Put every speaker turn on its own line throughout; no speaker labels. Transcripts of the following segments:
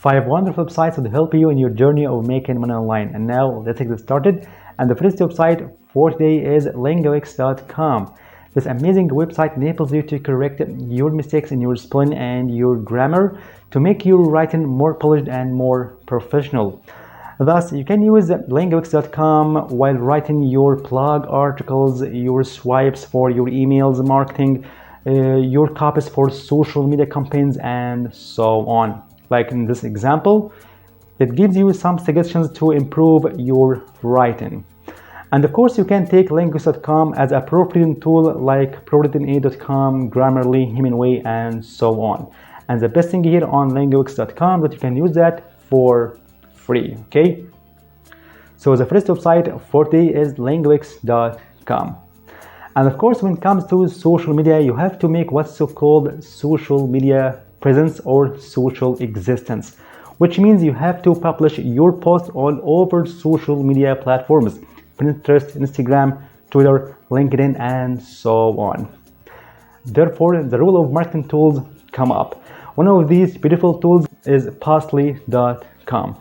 5 wonderful websites that help you in your journey of making money online. And now let's get started. And the first website for today is linguix.com. This amazing website enables you to correct your mistakes in your spelling and your grammar to make your writing more polished and more professional. Thus, you can use linguix.com while writing your blog articles, your swipes for your emails marketing, your copies for social media campaigns, and so on. Like in this example, it gives you some suggestions to improve your writing. And of course, you can take linguix.com as a proofreading tool like prowritina.com, Grammarly, Hemingway, and so on. And the best thing here on linguix.com that you can use that for free, okay? So the first website for today is linguix.com. And of course, when it comes to social media, you have to make what's so-called social media presence or social existence, which means you have to publish your posts all over social media platforms. Pinterest, Instagram, Twitter, LinkedIn, and so on. Therefore, the role of marketing tools come up. One of these beautiful tools is Postly.com.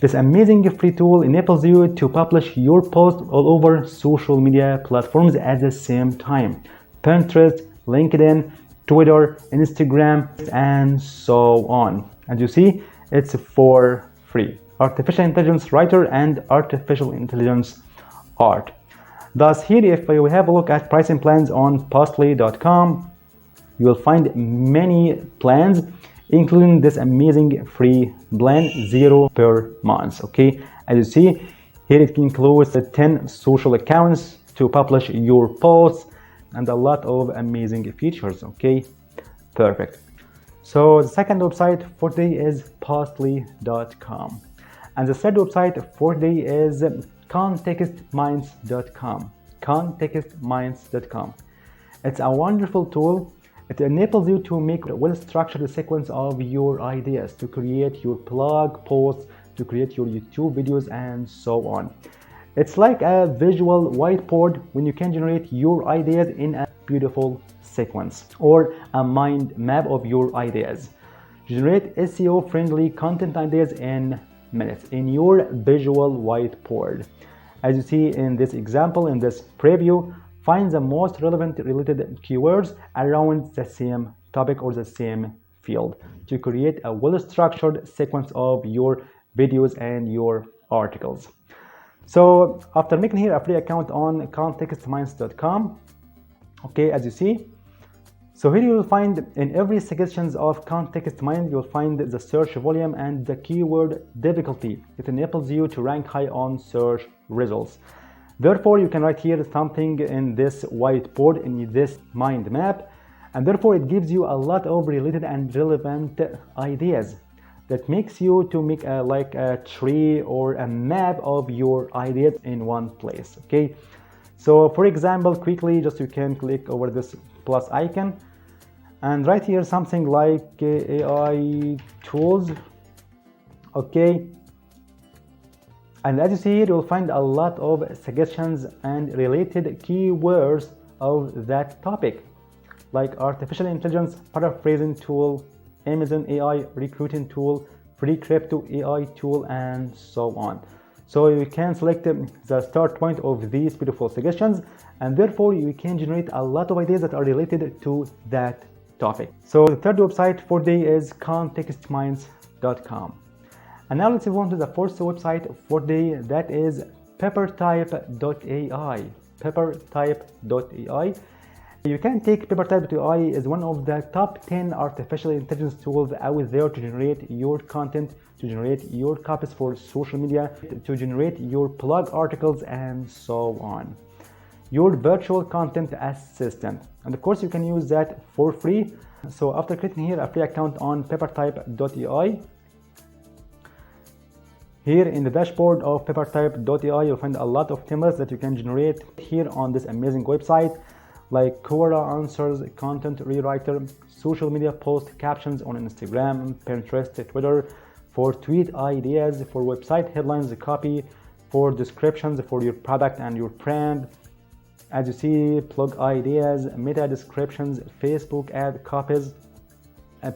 This amazing free tool enables you to publish your posts all over social media platforms at the same time. Pinterest, LinkedIn, Twitter, Instagram, and so on. And you see, it's for free. Artificial intelligence writer and artificial intelligence art. Thus, here if we have a look at pricing plans on Postly.com, you will find many plans, including this amazing free plan, 0 per month. Okay, as you see, here it includes the 10 social accounts to publish your posts and a lot of amazing features. Okay, perfect. So the second website for today is Postly.com. And the third website for today is Contextmind.com. Contextmind.com. It's a wonderful tool. It enables you to make a well-structured sequence of your ideas, to create your blog posts, to create your YouTube videos, and so on. It's like a visual whiteboard when you can generate your ideas in a beautiful sequence, or a mind map of your ideas. Generate SEO-friendly content ideas in minutes in your visual whiteboard. As you see in this example, in this preview, find the most relevant related keywords around the same topic or the same field to create a well-structured sequence of your videos and your articles. So after making here a free account on Contextmind.com, okay, as you see, so here you will find in every suggestions of Contextmind, you'll find the search volume and the keyword difficulty. It enables you to rank high on search results. Therefore, you can write here something in this whiteboard, in this mind map, and therefore it gives you a lot of related and relevant ideas that makes you to make like a tree or a map of your ideas in one place. Okay, so for example, quickly, just you can click over this plus icon and write here something like AI tools. Okay, and as you see here, you'll find a lot of suggestions and related keywords of that topic, like artificial intelligence paraphrasing tool, Amazon AI recruiting tool, free crypto AI tool, and so on. So you can select the start point of these beautiful suggestions, and therefore you can generate a lot of ideas that are related to that topic. So the third website for today is Contextmind.com. And now let's move on to the fourth website for today, that is Peppertype.ai. Peppertype.ai. You can take Peppertype.ai as one of the top 10 artificial intelligence tools out there to generate your content, to generate your copies for social media, to generate your blog articles, and so on. Your virtual content assistant. And of course, you can use that for free. So after creating here a free account on Peppertype.ai, here in the dashboard of Peppertype.ai, you'll find a lot of templates that you can generate here on this amazing website, like Quora answers, content rewriter, social media post captions on Instagram, Pinterest, Twitter, for tweet ideas, for website headlines, copy, for descriptions for your product and your brand. As you see, blog ideas, meta descriptions, Facebook ad copies,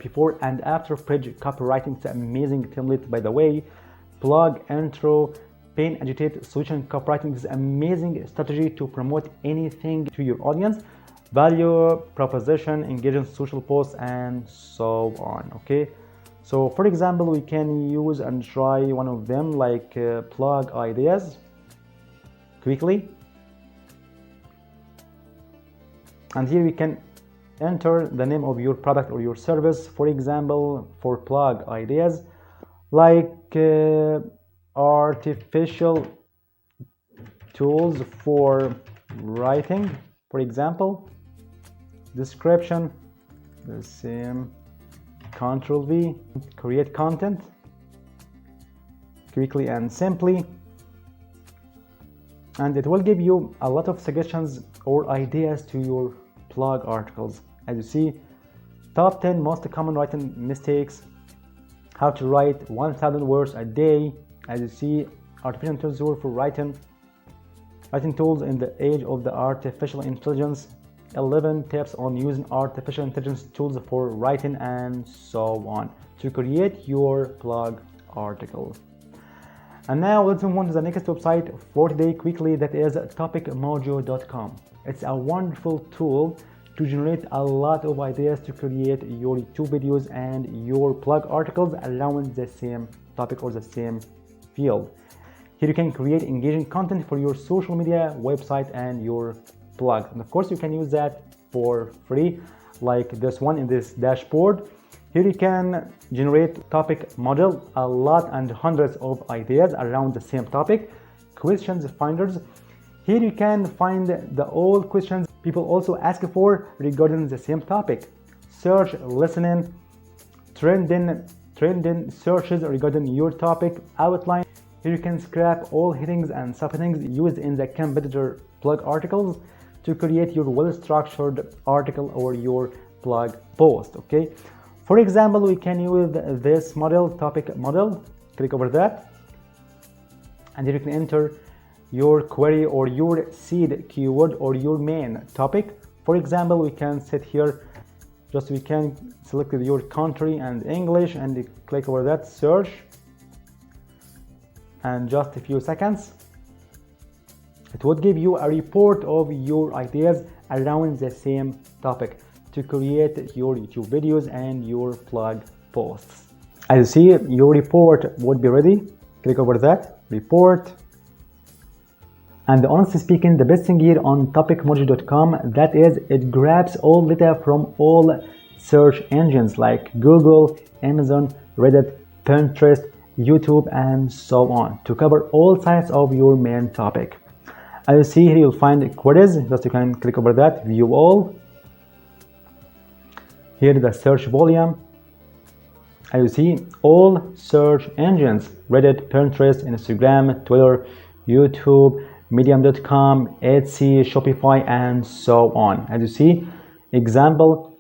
before and after page copywriting. It's an amazing template, by the way. Plug, intro, pain, agitate, solution copywriting is an amazing strategy to promote anything to your audience. Value, proposition, engaging social posts, and so on. Okay, so for example, we can use and try one of them, like plug ideas quickly. And here we can enter the name of your product or your service. For example, for plug ideas, like artificial tools for writing, for example. Description, the same, Ctrl V, create content quickly and simply, and it will give you a lot of suggestions or ideas to your blog articles. As you see, top 10 most common writing mistakes, how to write 1000 words a day. As you see, artificial tools for writing tools in the age of the artificial intelligence, 11 tips on using artificial intelligence tools for writing, and so on, to create your blog article. And now let's move on to the next website for today quickly, that is topicmojo.com. It's a wonderful tool to generate a lot of ideas to create your YouTube videos and your blog articles around the same topic or the same field. Here you can create engaging content for your social media, website, and your blog. And of course, you can use that for free, like this one in this dashboard. Here you can generate topic model, a lot and hundreds of ideas around the same topic. Questions finders. Here you can find the old questions people also ask for regarding the same topic. Search, listening, trending searches regarding your topic. Outline. Here you can scrap all headings and subheadings used in the competitor blog articles to create your well-structured article or your blog post. Okay, for example, we can use this model, topic model. Click over that, and here you can enter your query or your seed keyword or your main topic. For example, we can set here, we can select your country and English, and click over that, search, and just a few seconds it would give you a report of your ideas around the same topic to create your YouTube videos and your blog posts. As you see, your report would be ready. Click over that, report. And honestly speaking, the best thing here on topicmojo.com, that is, it grabs all data from all search engines like Google, Amazon, Reddit, Pinterest, YouTube, and so on, to cover all sides of your main topic. As you see here, you'll find queries. Just you can click over that, view all. Here the search volume. As you see, all search engines: Reddit, Pinterest, Instagram, Twitter, YouTube, Medium.com, Etsy, Shopify, and so on. As you see, example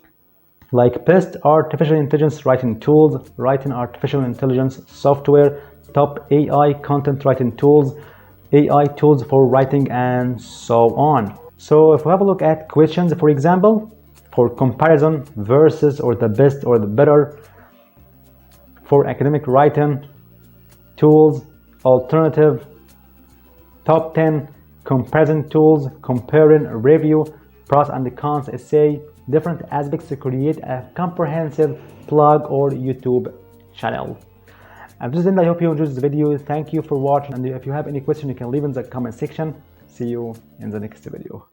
like best artificial intelligence writing tools, writing artificial intelligence software, top AI content writing tools, AI tools for writing, and so on. So if we have a look at questions, for example, for comparison versus, or the best or the better, for academic writing tools, alternative, top 10 comparison tools, comparing, review, pros and cons essay, different aspects to create a comprehensive blog or YouTube channel. And this is it. I hope you enjoyed this video. Thank you for watching, and if you have any question, you can leave in the comment section. See you in the next video.